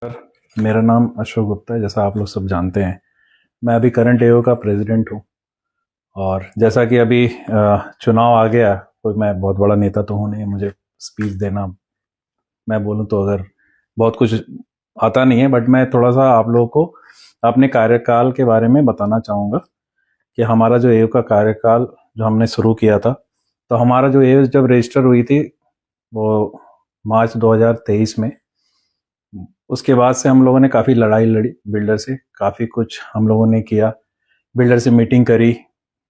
मेरा नाम अशोक गुप्ता है। जैसा आप लोग सब जानते हैं, मैं अभी करंट एओ का प्रेसिडेंट हूँ। और जैसा कि अभी चुनाव आ गया, कोई मैं बहुत बड़ा नेता तो हूँ नहीं, मुझे स्पीच देना, मैं बोलूँ तो अगर बहुत कुछ आता नहीं है, बट मैं थोड़ा सा आप लोगों को अपने कार्यकाल के बारे में बताना चाहूँगा कि हमारा जो एओ का कार्यकाल जो हमने शुरू किया था, तो हमारा जो एओ जब रजिस्टर हुई थी वो मार्च 2023 में। उसके बाद से हम लोगों ने काफ़ी लड़ाई लड़ी बिल्डर से, काफ़ी कुछ हम लोगों ने किया, बिल्डर से मीटिंग करी,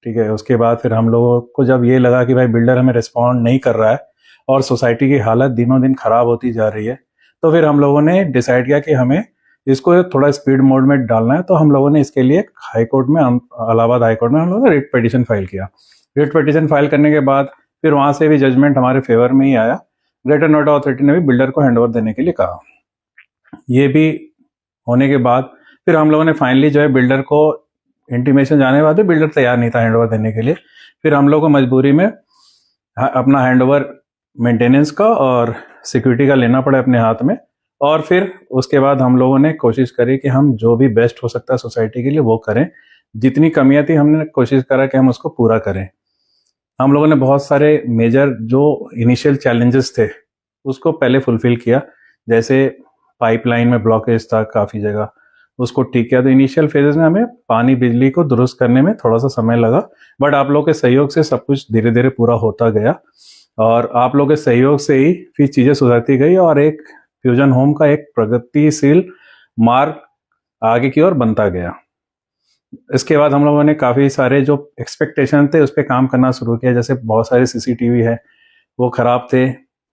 ठीक है। उसके बाद फिर हम लोगों को जब ये लगा कि भाई बिल्डर हमें रिस्पॉन्ड नहीं कर रहा है और सोसाइटी की हालत दिनों दिन खराब होती जा रही है, तो फिर हम लोगों ने डिसाइड किया कि हमें इसको थोड़ा स्पीड मोड में डालना है। तो हम लोगों ने इसके लिए हाई कोर्ट में, इलाहाबाद हाई कोर्ट में हम लोगों ने रिट पिटीशन फाइल किया। रिट पिटीशन फाइल करने के बाद फिर वहां से भी जजमेंट हमारे फेवर में ही आया। ग्रेटर नोएडा अथॉरिटी ने भी बिल्डर को हैंडओवर देने के लिए कहा। ये भी होने के बाद फिर हम लोगों ने फाइनली जो है बिल्डर को इंटीमेशन जाने के बाद भी बिल्डर तैयार नहीं था हैंडओवर देने के लिए। फिर हम लोग को मजबूरी में अपना हैंडओवर मेंटेनेंस का और सिक्योरिटी का लेना पड़ा अपने हाथ में। और फिर उसके बाद हम लोगों ने कोशिश करी कि हम जो भी बेस्ट हो सकता है सोसाइटी के लिए वो करें। जितनी कमियां थी हमने कोशिश करा कि हम उसको पूरा करें। हम लोगों ने बहुत सारे मेजर जो इनिशियल चैलेंजेस थे उसको पहले फुलफिल किया। जैसे पाइपलाइन में ब्लॉकेज था काफ़ी जगह, उसको ठीक किया। तो इनिशियल फेजेस में हमें पानी बिजली को दुरुस्त करने में थोड़ा सा समय लगा, बट आप लोगों के सहयोग से सब कुछ धीरे धीरे पूरा होता गया। और आप लोगों के सहयोग से ही फिर चीज़ें सुधरती गई और एक फ्यूजन होम का एक प्रगतिशील मार्ग आगे की ओर बनता गया। इसके बाद हम लोगों ने काफ़ी सारे जो एक्सपेक्टेशन थे उस पर काम करना शुरू किया। जैसे बहुत सारे सीसीटीवी है वो ख़राब थे,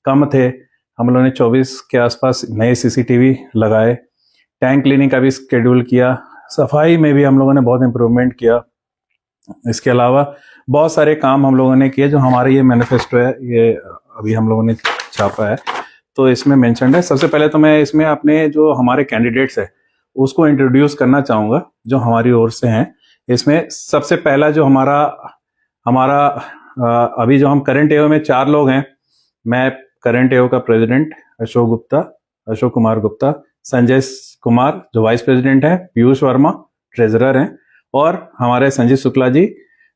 कम थे, हम लोगों ने 24 के आसपास नए सीसीटीवी लगाए। टैंक क्लीनिंग का भी शेड्यूल किया। सफाई में भी हम लोगों ने बहुत इम्प्रूवमेंट किया। इसके अलावा बहुत सारे काम हम लोगों ने किए। जो हमारे ये मैनिफेस्टो है, ये अभी हम लोगों ने छापा है, तो इसमें मेंशन्ड है। सबसे पहले तो मैं इसमें अपने जो हमारे कैंडिडेट्स है उसको इंट्रोड्यूस करना चाहूँगा जो हमारी ओर से हैं। इसमें सबसे पहला जो हमारा हमारा अभी जो हम करंट एओ में 4 लोग हैं। मैं करंट एओ का प्रेसिडेंट अशोक कुमार गुप्ता, संजय कुमार जो वाइस प्रेसिडेंट है, पीयूष वर्मा ट्रेजरर हैं, और हमारे संजीव शुक्ला जी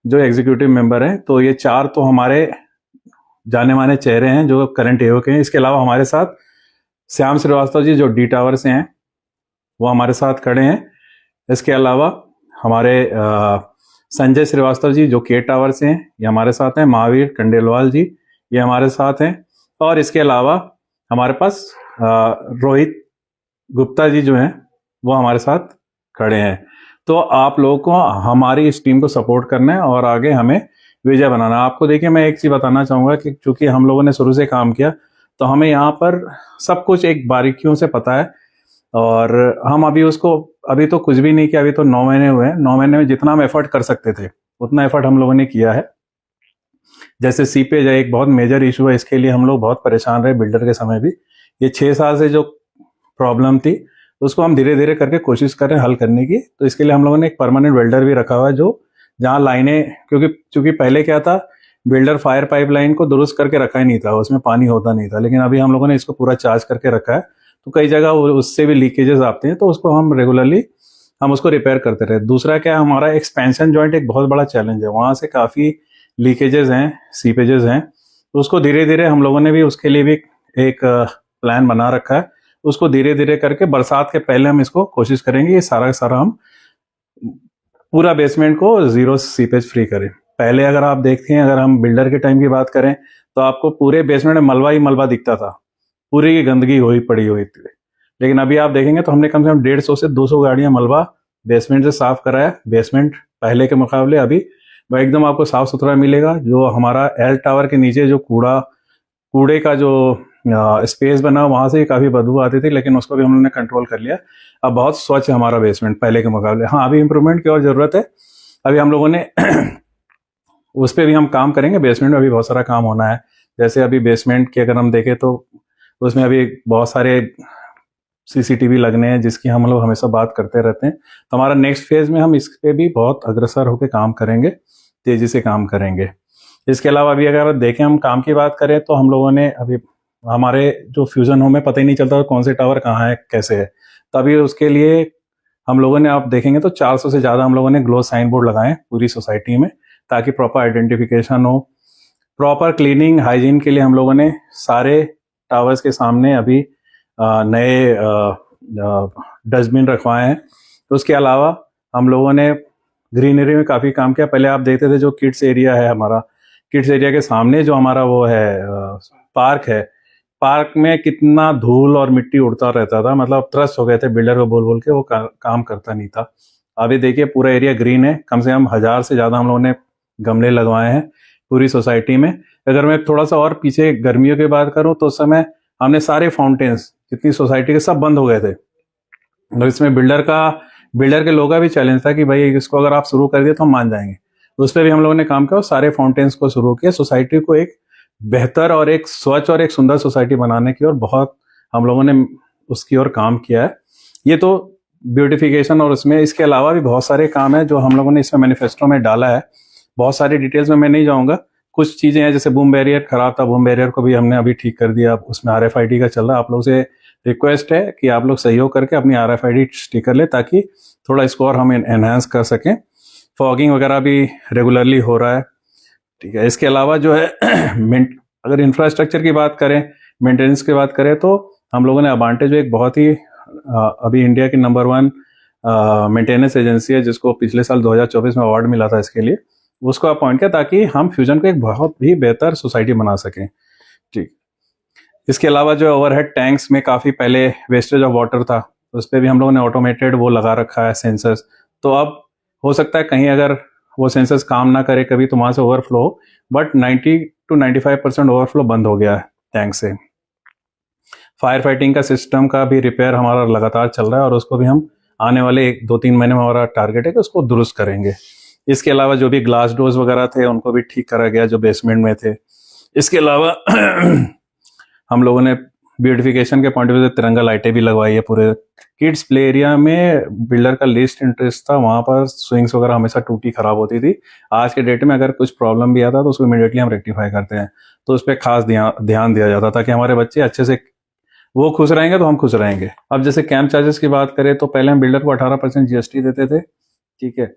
जो एग्जीक्यूटिव मेंबर हैं। तो ये 4 तो हमारे जाने माने चेहरे हैं जो करंट एओ के हैं। इसके अलावा हमारे साथ श्याम श्रीवास्तव जी जो डी टावर से हैं, वो हमारे साथ खड़े हैं। इसके अलावा हमारे संजय श्रीवास्तव जी जो के टावर से हैं, ये हमारे साथ हैं। महावीर कंडेलवाल जी ये हमारे साथ हैं। और इसके अलावा हमारे पास रोहित गुप्ता जी जो हैं वो हमारे साथ खड़े हैं। तो आप लोगों को हमारी इस टीम को सपोर्ट करना है और आगे हमें विजय बनाना है। आपको देखिए, मैं एक चीज़ बताना चाहूँगा कि चूंकि हम लोगों ने शुरू से काम किया तो हमें यहाँ पर सब कुछ एक बारीकियों से पता है। और हम अभी तो कुछ भी नहीं किया, अभी तो 9 महीने हुए हैं। 9 महीने में जितना हम एफर्ट कर सकते थे उतना एफर्ट हम लोगों ने किया है। जैसे सीपेज है, एक बहुत मेजर इशू है, इसके लिए हम लोग बहुत परेशान रहे बिल्डर के समय भी। ये 6 साल से जो प्रॉब्लम थी उसको हम धीरे धीरे करके कोशिश कर रहे हैं हल करने की। तो इसके लिए हम लोगों ने एक परमानेंट वेल्डर भी रखा हुआ है जो जहाँ लाइनें, चूंकि पहले क्या था, बिल्डर फायर पाइपलाइन को दुरुस्त करके रखा ही नहीं था, उसमें पानी होता नहीं था। लेकिन अभी हम लोगों ने इसको पूरा चार्ज करके रखा है। तो कई जगह उससे भी लीकेजेस आते हैं, तो उसको हम रेगुलरली उसको रिपेयर करते रहे। दूसरा क्या, हमारा एक्सपेंशन जॉइंट एक बहुत बड़ा चैलेंज है, वहाँ से काफ़ी लीकेजेस हैं, सीपेजेस हैं। तो उसको धीरे धीरे हम लोगों ने भी उसके लिए भी एक प्लान बना रखा है। उसको धीरे धीरे करके बरसात के पहले हम इसको कोशिश करेंगे ये सारा सारा हम पूरा बेसमेंट को जीरो सीपेज फ्री करें। पहले अगर आप देखते हैं, अगर हम बिल्डर के टाइम की बात करें तो आपको पूरे बेसमेंट में मलबा ही मलबा दिखता था, पूरी की गंदगी पड़ी हुई थी। लेकिन अभी आप देखेंगे तो हमने कम से कम 150 से 200 गाड़ियां मलबा बेसमेंट से साफ कराया। बेसमेंट पहले के मुकाबले अभी एकदम आपको साफ सुथरा मिलेगा। जो हमारा एल टावर के नीचे जो कूड़े का जो स्पेस बना, वहां से काफी बदबू आती थी, लेकिन उसको भी हम लोगों ने कंट्रोल कर लिया। अब बहुत स्वच्छ है हमारा बेसमेंट पहले के मुकाबले। हाँ, अभी इंप्रूवमेंट की और जरूरत है। अभी हम लोगों ने उस पर भी हम काम करेंगे। बेसमेंट में अभी बहुत सारा काम होना है। जैसे अभी बेसमेंट की अगर हम देखें तो उसमें अभी बहुत सारे सीसीटीवी लगने हैं जिसकी हम लोग हमेशा बात करते रहते हैं। तो हमारा नेक्स्ट फेज में हम इस पे भी बहुत अग्रसर होकर काम करेंगे, तेजी से काम करेंगे। इसके अलावा अभी अगर देखें, हम काम की बात करें तो हम लोगों ने अभी हमारे जो फ्यूजन होम में पता ही नहीं चलता कौन से टावर कहाँ है कैसे है। तभी उसके लिए हम लोगों ने, आप देखेंगे तो 400 से ज़्यादा हम लोगों ने ग्लो साइन बोर्ड लगाए पूरी सोसाइटी में, ताकि प्रॉपर आइडेंटिफिकेशन हो। प्रॉपर क्लीनिंग हाइजीन के लिए हम लोगों ने सारे टावर्स के सामने अभी नए डस्टबिन रखवाए हैं। तो उसके अलावा हम लोगों ने ग्रीनरी में काफ़ी काम किया। पहले आप देखते थे जो किड्स एरिया है हमारा, किड्स एरिया के सामने जो हमारा वो है पार्क है, पार्क में कितना धूल और मिट्टी उड़ता रहता था, मतलब त्रस्त हो गए थे बिल्डर को बोल बोल के, वो काम करता नहीं था। अभी देखिए पूरा एरिया ग्रीन है, कम से कम 1000 से ज़्यादा हम लोगों ने गमले लगवाए हैं पूरी सोसाइटी में। अगर मैं थोड़ा सा और पीछे गर्मियों की बात करूं तो उस समय हमने सारे फाउंटेन्स जितनी सोसाइटी के सब बंद हो गए थे। और इसमें बिल्डर के लोगों का भी चैलेंज था कि भाई इसको अगर आप शुरू कर दिए तो हम मान जाएंगे। उस पर भी हम लोगों ने काम किया और सारे फाउंटेन्स को शुरू किया, सोसाइटी को एक बेहतर और एक स्वच्छ और एक सुंदर सोसाइटी बनाने की ओर बहुत हम लोगों ने उसकी ओर काम किया है। ये तो ब्यूटिफिकेशन, और उसमें इसके अलावा भी बहुत सारे काम है जो हम लोगों ने इसमें मैनिफेस्टो में डाला है। बहुत सारी डिटेल्स में मैं नहीं जाऊंगा। कुछ चीजें हैं जैसे बूम बैरियर खराब था, बूम बैरियर को भी हमने अभी ठीक कर दिया, उसमें RFID का चल रहा है। आप लोगों से रिक्वेस्ट है कि आप लोग सहयोग करके अपनी RFID स्टिकर ले, ताकि थोड़ा स्कोर हम एनहांस कर सकें। फॉगिंग वगैरह भी रेगुलरली हो रहा है, ठीक है। इसके अलावा जो है अगर इंफ्रास्ट्रक्चर की बात करें, मेंटेनेंस की बात करें, तो हम लोगों ने अबांटे जो एक बहुत ही अभी इंडिया की नंबर 1 मेंटेनेंस एजेंसी है, जिसको पिछले साल 2024 में अवार्ड मिला था इसके लिए, उसको अपॉइंट किया ताकि हम फ्यूजन को एक बहुत ही बेहतर सोसाइटी बना सकें, ठीक। इसके अलावा जो ओवरहेड टैंक्स में काफ़ी पहले वेस्टेज ऑफ वाटर था, उस पर भी हम लोगों ने ऑटोमेटेड वो लगा रखा है सेंसर्स। तो अब हो सकता है कहीं अगर वो सेंसर्स काम ना करे कभी तो वहाँ से ओवरफ्लो हो, बट 90 to 95% ओवरफ्लो बंद हो गया है टैंक से। फायर फाइटिंग का सिस्टम का भी रिपेयर हमारा लगातार चल रहा है, और उसको भी हम आने वाले 1-2-3 महीने में हमारा टारगेट है कि उसको दुरुस्त करेंगे। इसके अलावा जो भी ग्लास डोर्स वगैरह थे उनको भी ठीक करा गया जो बेसमेंट में थे। इसके अलावा हम लोगों ने ब्यूटिफिकेशन के पॉइंट ऑफ व्यू से तिरंगा लाइटें भी लगवाई है पूरे किड्स प्ले एरिया में। बिल्डर का लीस्ट इंटरेस्ट था, वहां पर स्विंग्स वगैरह हमेशा टूटी खराब होती थी। आज के डेट में अगर कुछ प्रॉब्लम भी आता तो उसको इमीडिएटली हम रेक्टिफाई करते हैं, तो उस पर खास ध्यान दिया जाता ताकि हमारे बच्चे अच्छे से, वो खुश रहेंगे तो हम खुश रहेंगे। अब जैसे कैंप चार्जेस की बात करें तो पहले हम बिल्डर को 18% GST देते थे, ठीक है,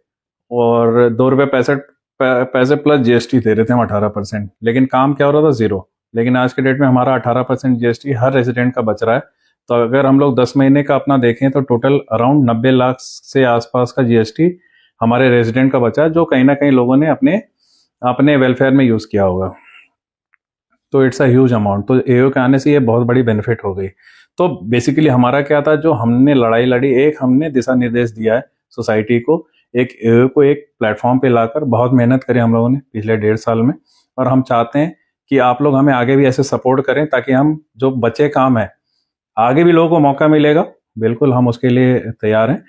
और ₹2.65 प्लस GST दे रहे थे हम 18%, लेकिन काम क्या हो रहा था, जीरो। लेकिन आज के डेट में हमारा 18% GST हर रेजिडेंट का बच रहा है। तो अगर हम लोग 10 महीने का अपना देखें तो टोटल अराउंड 90 लाख से आसपास का GST हमारे रेजिडेंट का बचा है, जो कहीं ना कहीं लोगों ने अपने वेलफेयर में यूज किया होगा। तो इट्स अ ह्यूज अमाउंट। तो एओ के आने से ये बहुत बड़ी बेनिफिट हो गई। तो बेसिकली हमारा क्या था, जो हमने लड़ाई लड़ी, एक हमने दिशा निर्देश दिया है सोसाइटी को, एक एओ को एक प्लेटफॉर्म पे लाकर बहुत मेहनत करी हम लोगों ने पिछले 1.5 साल में, और हम चाहते हैं कि आप लोग हमें आगे भी ऐसे सपोर्ट करें ताकि हम जो बचे काम है आगे भी लोगों को मौका मिलेगा, बिल्कुल हम उसके लिए तैयार हैं।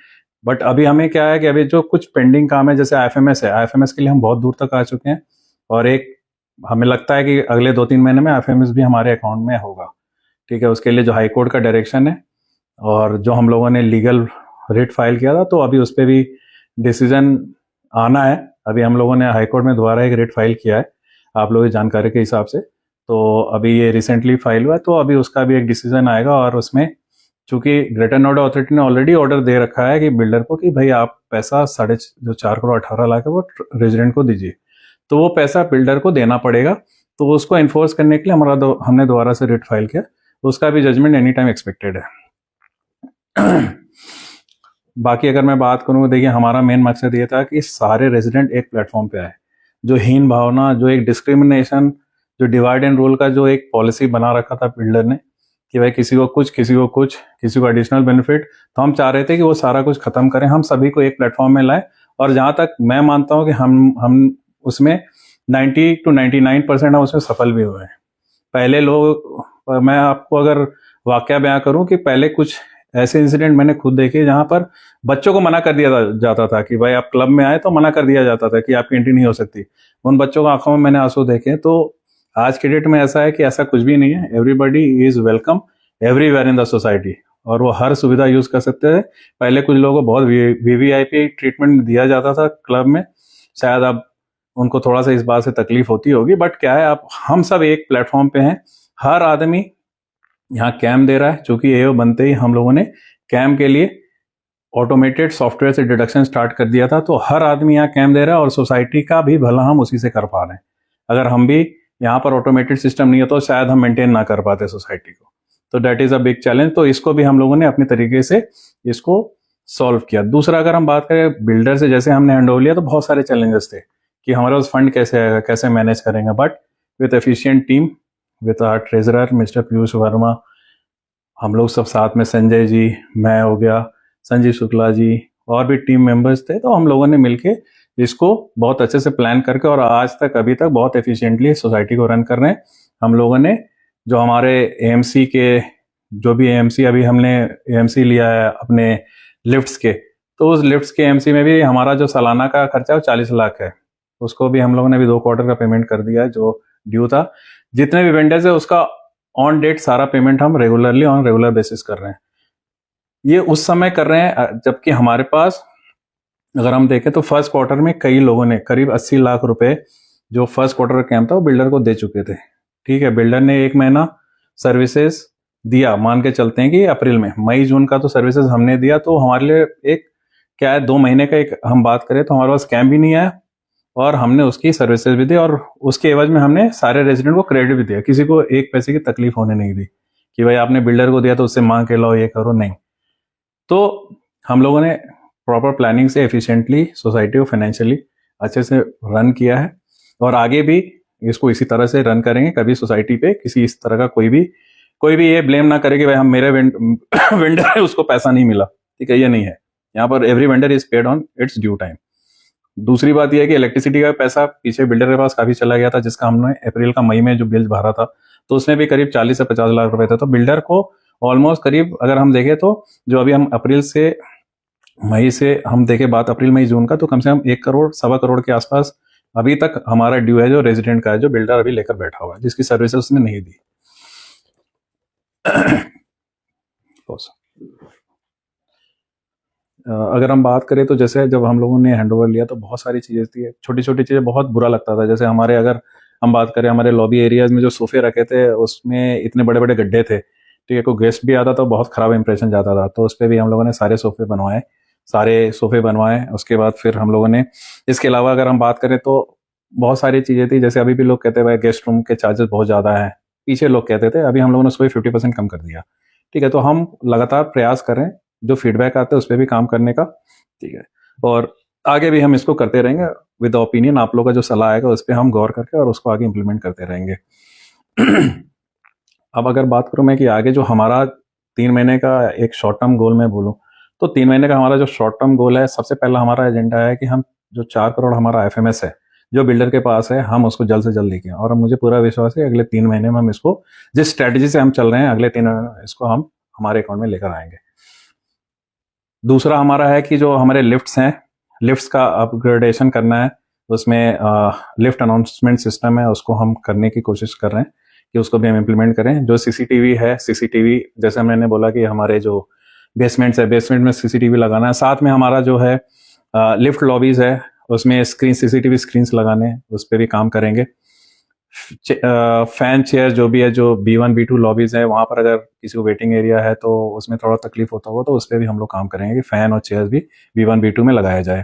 बट अभी हमें क्या है कि अभी जो कुछ पेंडिंग काम है, जैसे IFMS है, IFMS के लिए हम बहुत दूर तक आ चुके हैं, और एक हमें लगता है कि अगले 2-3 महीने में IFMS भी हमारे अकाउंट में होगा, ठीक है। उसके लिए जो हाई कोर्ट का डायरेक्शन है और जो हम लोगों ने लीगल रिट फाइल किया था, तो अभी उस पर भी डिसीजन आना है। अभी हम लोगों ने हाई कोर्ट में दोबारा एक रिट फाइल किया है आप लोगों की जानकारी के हिसाब से, तो अभी ये रिसेंटली फाइल हुआ है, तो अभी उसका भी एक डिसीजन आएगा। और उसमें चूंकि ग्रेटर नोएडा अथॉरिटी ने ऑलरेडी ऑर्डर दे रखा है कि बिल्डर को कि भाई आप पैसा 4.18 करोड़ है वो रेजिडेंट को दीजिए, तो वो पैसा बिल्डर को देना पड़ेगा। तो उसको इन्फोर्स करने के लिए हमने दोबारा से रिट फाइल किया, उसका भी जजमेंट एनी टाइम एक्सपेक्टेड है। बाकी अगर मैं बात करूँ, देखिए हमारा मेन मकसद ये था कि सारे रेजिडेंट एक प्लेटफॉर्म पे आए। जो हीन भावना, जो एक डिस्क्रिमिनेशन, जो डिवाइड एंड रूल का जो एक पॉलिसी बना रखा था बिल्डर ने कि भाई किसी को कुछ, किसी को कुछ, किसी को एडिशनल बेनिफिट, तो हम चाह रहे थे कि वो सारा कुछ खत्म करें, हम सभी को एक प्लेटफॉर्म में लाए। और जहां तक मैं मानता हूं कि हम उसमें 90 to 99% हम उसमें सफल भी हुए हैं। पहले लोग, मैं आपको अगर वाकया बयां करूं कि पहले कुछ ऐसे इंसिडेंट मैंने खुद देखे जहां पर बच्चों को मना कर दिया जाता था कि भाई आप क्लब में आए, तो मना कर दिया जाता था कि आपकी एंट्री नहीं हो सकती। उन बच्चों की आंखों में मैंने आंसू देखे। तो आज के डेट में ऐसा है कि ऐसा कुछ भी नहीं है, everybody is welcome everywhere in the society, और वो हर सुविधा यूज कर सकते हैं। पहले कुछ लोगों को बहुत VVIP ट्रीटमेंट दिया जाता था क्लब में, शायद अब उनको थोड़ा सा इस बात से तकलीफ होती होगी, बट क्या है, आप हम सब एक प्लेटफॉर्म पे हैं। हर आदमी यहाँ कैम दे रहा है, चूंकि एओ बनते ही हम लोगों ने कैम के लिए ऑटोमेटेड सॉफ्टवेयर से डिडक्शन स्टार्ट कर दिया था, तो हर आदमी यहाँ कैम दे रहा है और सोसाइटी का भी भला हम उसी से कर पा रहे हैं। अगर हम भी यहाँ पर ऑटोमेटेड सिस्टम नहीं है तो शायद हम मेंटेन ना कर पाते सोसाइटी को। तो that is a big challenge. तो इसको भी हम लोगों ने अपने तरीके से इसको सॉल्व किया। दूसरा, अगर हम बात करें बिल्डर से, जैसे हमने हैंड ओवर लिया तो बहुत सारे चैलेंजेस थे कि हमारे पास फंड कैसे आएगा, कैसे मैनेज करेंगे, but with efficient team, with our treasurer mister Piyush Verma, हम लोग सब साथ में, संजय जी, मैं हो गया, संजीव शुक्ला जी और भी टीम मेंबर्स थे, तो हम लोगों ने मिलके इसको बहुत अच्छे से प्लान करके और आज तक अभी तक बहुत एफिशिएंटली सोसाइटी को रन कर रहे हैं। हम लोगों ने जो हमारे एएमसी के, जो भी एएमसी अभी हमने एएमसी लिया है अपने लिफ्ट्स के, तो उस लिफ्ट्स के एएमसी में भी हमारा जो सालाना का खर्चा है वो 40 लाख है। उसको भी हम लोगों ने भी 2 क्वार्टर का पेमेंट कर दिया है जो ड्यू था। जितने भी वेंडर्स है उसका ऑन डेट सारा पेमेंट हम रेगुलरली ऑन रेगुलर बेसिस कर रहे हैं। ये उस समय कर रहे हैं जबकि हमारे पास अगर हम देखें तो फर्स्ट क्वार्टर में कई लोगों ने करीब 80 लाख रुपए जो फर्स्ट क्वार्टर का कैंप था वो बिल्डर को दे चुके थे। ठीक है, बिल्डर ने 1 महीना सर्विसेज दिया, मान के चलते हैं कि अप्रैल में, मई जून का तो सर्विसेज हमने दिया, तो हमारे लिए एक क्या है, 2 महीने का एक हम बात करें तो हमारे पास कैंप भी नहीं आया और हमने उसकी सर्विसेज भी दी और उसके एवज में हमने सारे रेजिडेंट को क्रेडिट भी दिया। किसी को एक पैसे की तकलीफ होने नहीं दी कि भाई आपने बिल्डर को दिया तो उससे मांग के लो, ये करो, नहीं। तो हम लोगों ने प्रॉपर प्लानिंग से एफिशिएंटली सोसाइटी को फाइनेंशियली अच्छे से रन किया है और आगे भी इसको इसी तरह से रन करेंगे। कभी सोसाइटी पे किसी इस तरह का कोई भी ये ब्लेम ना करे कि भाई हम मेरे वेंडर है उसको पैसा नहीं मिला। ठीक है, ये नहीं है। यहाँ पर every vendor is paid on it's due time. दूसरी बात यह है कि इलेक्ट्रिसिटी का पैसा पीछे बिल्डर के पास काफी चला गया था, जिसका हमने अप्रैल का मई में जो बिल भरा था तो उसमें भी करीब 40 से 50 लाख रुपए थे। तो बिल्डर को ऑलमोस्ट करीब, अगर हम देखें तो जो अभी हम अप्रैल से मई से हम देखें बात अप्रैल मई जून का, तो कम से कम 1 करोड़ सवा करोड़ के आसपास अभी तक हमारा ड्यू है जो रेजिडेंट का है, जो बिल्डर अभी लेकर बैठा हुआ है, जिसकी सर्विसेज उसने नहीं दी। अगर हम बात करें तो जैसे जब हम लोगों ने हैंडओवर लिया तो बहुत सारी चीजें थी, छोटी छोटी चीजें, बहुत बुरा लगता था। जैसे हमारे, अगर हम बात करें हमारे लॉबी एरियाज में जो सोफे रखे थे उसमें इतने बड़े बड़े गड्ढे थे। ठीक है, कोई गेस्ट भी आता तो बहुत खराब इंप्रेशन जाता था, तो उस पर भी हम लोगों ने सारे सोफे बनवाए। उसके बाद फिर हम लोगों ने, इसके अलावा अगर हम बात करें तो बहुत सारी चीजें थी। जैसे अभी भी लोग कहते हैं भाई गेस्ट रूम के चार्जेस बहुत ज्यादा है, पीछे लोग कहते थे, अभी हम लोगों ने उसको 50% कम कर दिया। ठीक है, तो हम लगातार प्रयास कर रहे हैं, जो फीडबैक आता है उस पर भी काम करने का। ठीक है, और आगे भी हम इसको करते रहेंगे विद ओपिनियन। आप लोगों का जो सलाह आएगा उस पर हम गौर करके और उसको आगे इंप्लीमेंट करते रहेंगे। अब अगर बात करूं मैं कि आगे जो हमारा 3 महीने का एक शॉर्ट टर्म गोल मैं बोलूं तो 3 महीने का हमारा जो शॉर्ट टर्म गोल है, सबसे पहला हमारा एजेंडा है कि हम जो 4 करोड़ हमारा एफएमएस है जो बिल्डर के पास है, हम उसको जल्द से जल्द लेके आएं। और मुझे पूरा विश्वास है अगले 3 महीने में हम इसको, जिस स्ट्रेटेजी से हम चल रहे हैं, अगले 3 महीने में इसको हम हमारे अकाउंट में लेकर आएंगे। दूसरा हमारा है कि जो हमारे लिफ्ट्स हैं, लिफ्ट्स का अपग्रेडेशन करना है। उसमें लिफ्ट अनाउंसमेंट सिस्टम है, उसको हम करने की कोशिश कर रहे हैं कि उसको भी हम इम्प्लीमेंट करें। जो सीसीटीवी है, सीसीटीवी जैसे मैंने बोला कि हमारे जो बेसमेंट्स है, बेसमेंट में सीसीटीवी लगाना है। साथ में हमारा जो है लिफ्ट लॉबीज है उसमें सीसीटीवी स्क्रीन्स लगाने हैं, उस पर भी काम करेंगे। फैन चेयर जो भी है, जो B1 B2 लॉबीज है, वहां पर अगर किसी को वेटिंग एरिया है तो उसमें थोड़ा तकलीफ होता होगा तो उस पर भी हम लोग काम करेंगे कि फैन और चेयर्स भी B1 B2 में लगाया जाए।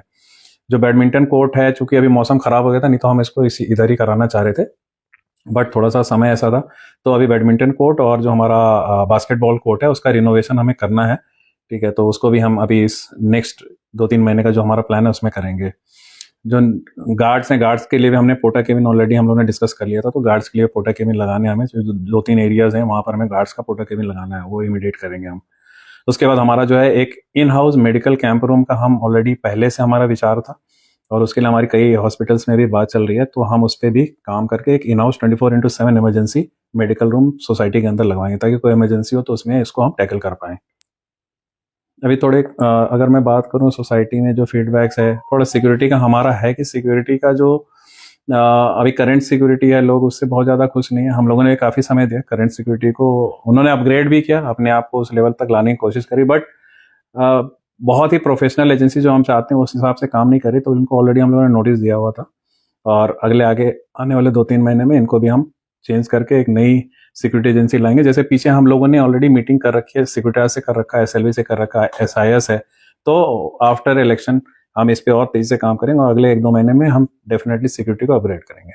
जो बैडमिंटन कोर्ट है, चूंकि अभी मौसम खराब हो गया था, नहीं तो हम इसको इधर ही कराना चाह रहे थे, बट थोड़ा सा समय ऐसा था, तो अभी बैडमिंटन कोर्ट और जो हमारा बास्केटबॉल कोर्ट है उसका रिनोवेशन हमें करना है। ठीक है, तो उसको भी हम अभी इस नेक्स्ट 2-3 महीने का जो हमारा प्लान है उसमें करेंगे। जो गार्ड्स हैं, गार्ड्स के लिए भी हमने पोटा केबिन ऑलरेडी हम लोगों ने डिस्कस कर लिया था, तो गार्ड्स के लिए पोटा केबिन लगाने हमें, जो 2-3 एरियाज हैं वहां पर हमें गार्ड्स का पोटा केबिन लगाना है, वो इमीडिएट करेंगे हम। उसके बाद हमारा जो है एक in house medical camp room का हम ऑलरेडी पहले से हमारा विचार था और उसके लिए हमारी कई हॉस्पिटल्स में भी बात चल रही है, तो हम उस पर भी काम करके एक in house 24/7 emergency medical room society के अंदर लगवाएंगे, ताकि कोई इमरजेंसी हो तो उसमें इसको हम टैकल कर पाएं। अभी थोड़े अगर मैं बात करूं सोसाइटी में जो फीडबैक्स है, थोड़ा सिक्योरिटी का हमारा है कि सिक्योरिटी का जो अभी करंट सिक्योरिटी है, लोग उससे बहुत ज़्यादा खुश नहीं है। हम लोगों ने काफ़ी समय दिया करंट सिक्योरिटी को, उन्होंने अपग्रेड भी किया, अपने आप को उस लेवल तक लाने की कोशिश करी, बट बहुत ही प्रोफेशनल एजेंसी जो हम चाहते हैं उस हिसाब से काम नहीं करे, तो इनको ऑलरेडी हम लोगों ने नोटिस दिया हुआ था और अगले आगे आने वाले 2-3 महीने में इनको भी हम चेंज करके एक नई सिक्योरिटी एजेंसी लाएंगे। जैसे पीछे हम लोगों ने ऑलरेडी मीटिंग कर रखी है, सिक्योरिटी से कर रखा है, SLV से कर रखा है, SIS है। तो आफ्टर इलेक्शन हम इस पे और तेजी से काम करेंगे और अगले 1-2 महीने में हम डेफिनेटली सिक्योरिटी को अपग्रेड करेंगे।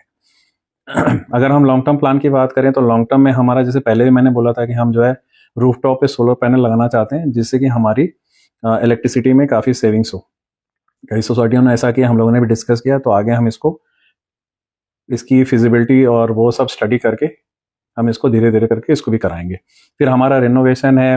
अगर हम लॉन्ग टर्म प्लान की बात करें तो लॉन्ग टर्म में हमारा, जैसे पहले भी मैंने बोला था कि हम जो है रूफटॉप पे सोलर पैनल लगाना चाहते हैं, जिससे कि हमारी इलेक्ट्रिसिटी में काफ़ी सेविंग्स हो। कई सोसाइटियों ने ऐसा किया, हम लोगों ने भी डिस्कस किया, तो आगे हम इसकी फिजिबिलिटी और वो सब स्टडी करके हम इसको धीरे धीरे करके इसको भी कराएंगे। फिर हमारा रिनोवेशन है,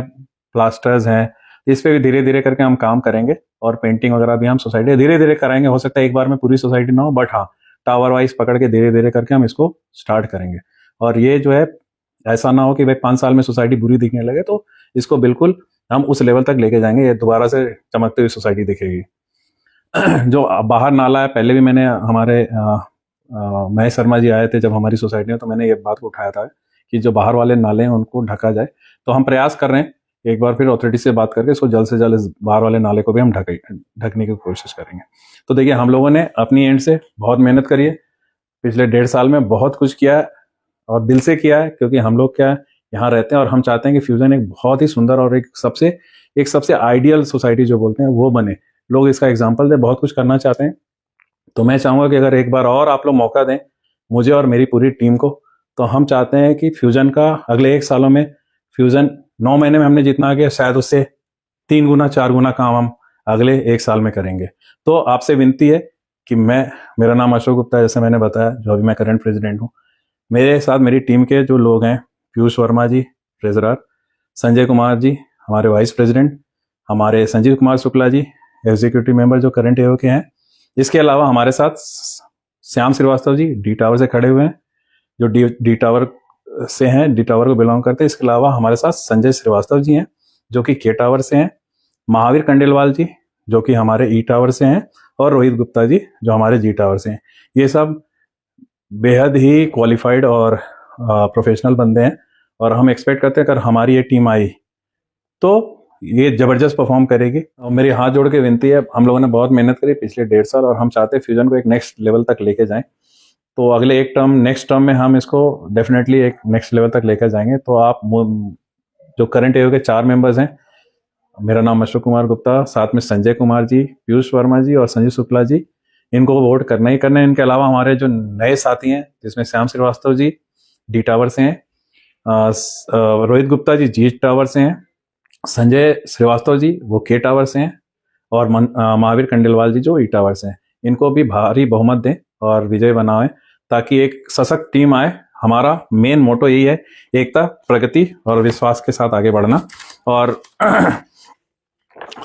प्लास्टर्स हैं, इस पे भी धीरे धीरे करके हम काम करेंगे और पेंटिंग वगैरह भी हम सोसाइटी धीरे धीरे कराएंगे। हो सकता है एक बार में पूरी सोसाइटी ना हो, बट हाँ टावर वाइज पकड़ के धीरे धीरे करके हम इसको स्टार्ट करेंगे। और ये जो है ऐसा ना हो कि भाई 5 साल में सोसाइटी बुरी दिखने लगे, तो इसको बिल्कुल हम उस लेवल तक लेके जाएंगे, ये दोबारा से चमकती हुई सोसाइटी दिखेगी। जो बाहर नाला है, पहले भी मैंने हमारे महेश शर्मा जी आए थे जब हमारी सोसाइटी में, तो मैंने ये बात को उठाया था कि जो बाहर वाले नाले हैं उनको ढका जाए। तो हम प्रयास कर रहे हैं, एक बार फिर अथॉरिटी से बात करके इसको जल्द से जल्द इस बाहर वाले नाले को भी हम ढकने की कोशिश करेंगे। तो देखिए, हम लोगों ने अपनी एंड से बहुत मेहनत करी है, पिछले 1.5 साल में बहुत कुछ किया है और दिल से किया है, क्योंकि हम लोग क्या यहाँ रहते हैं और हम चाहते हैं कि फ्यूजन एक बहुत ही सुंदर और एक सबसे आइडियल सोसाइटी जो बोलते हैं वो बने, लोग इसका एग्जाम्पल दें, बहुत कुछ करना चाहते हैं। तो मैं चाहूँगा कि अगर एक बार और आप लोग मौका दें मुझे और मेरी पूरी टीम को, तो हम चाहते हैं कि फ्यूजन का अगले 1 सालों में, फ्यूजन 9 महीने में हमने जितना किया शायद उससे 3 गुना 4 गुना काम हम अगले 1 साल में करेंगे। तो आपसे विनती है कि मेरा नाम अशोक गुप्ता है, जैसे मैंने बताया, जो अभी मैं करंट प्रेसिडेंट हूँ। मेरे साथ मेरी टीम के जो लोग हैं, पीयूष वर्मा जी ट्रेजरर, संजय कुमार जी हमारे वाइस प्रेसिडेंट, हमारे संजीव कुमार शुक्ला जी एग्जीक्यूटिव मेंबर जो करंट एओ के हैं। इसके अलावा हमारे साथ श्याम श्रीवास्तव जी डी टावर से खड़े हुए हैं, जो डी टावर से हैं, डी टावर को बिलोंग करते हैं। इसके अलावा हमारे साथ संजय श्रीवास्तव जी हैं जो कि के टावर से हैं, महावीर कंडेलवाल जी जो कि हमारे ई टावर से हैं, और रोहित गुप्ता जी जो हमारे जी टावर से हैं। ये सब बेहद ही क्वालिफाइड और प्रोफेशनल बंदे हैं और हम एक्सपेक्ट करते हैं अगर हमारी ये टीम आई तो ये जबरदस्त परफॉर्म करेगी। और मेरी हाथ जोड़ के विनती है, हम लोगों ने बहुत मेहनत करी पिछले 1.5 साल और हम चाहते हैं फ्यूजन को एक नेक्स्ट लेवल तक लेके जाएं। तो अगले नेक्स्ट टर्म में हम इसको डेफिनेटली एक नेक्स्ट लेवल तक लेकर जाएंगे। तो आप जो करंट एओ के 4 मेंबर्स हैं, मेरा नाम अशोक कुमार गुप्ता, साथ में संजय कुमार जी, पीयूष वर्मा जी और संजीव शुक्ला जी, इनको वोट करना ही करना है। इनके अलावा हमारे जो नए साथी हैं, जिसमें श्याम श्रीवास्तव जी डी टावर से हैं, रोहित गुप्ता जी टावर से हैं, संजय श्रीवास्तव जी वो के टावर से हैं, और महावीर कंडेलवाल जी जो ई टावर से हैं। इनको भी भारी बहुमत दें और विजय बनाएं ताकि एक सशक्त टीम आए। हमारा मेन मोटो यही है, एकता, प्रगति और विश्वास के साथ आगे बढ़ना, और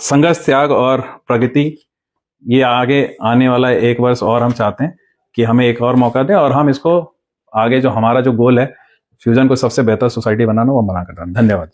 संघर्ष, त्याग और प्रगति, ये आगे आने वाला 1 वर्ष और हम चाहते हैं कि हमें एक और मौका दें और हम इसको आगे, जो हमारा जो गोल है फ्यूजन को सबसे बेहतर सोसाइटी बनाना, वो बना कर। धन्यवाद।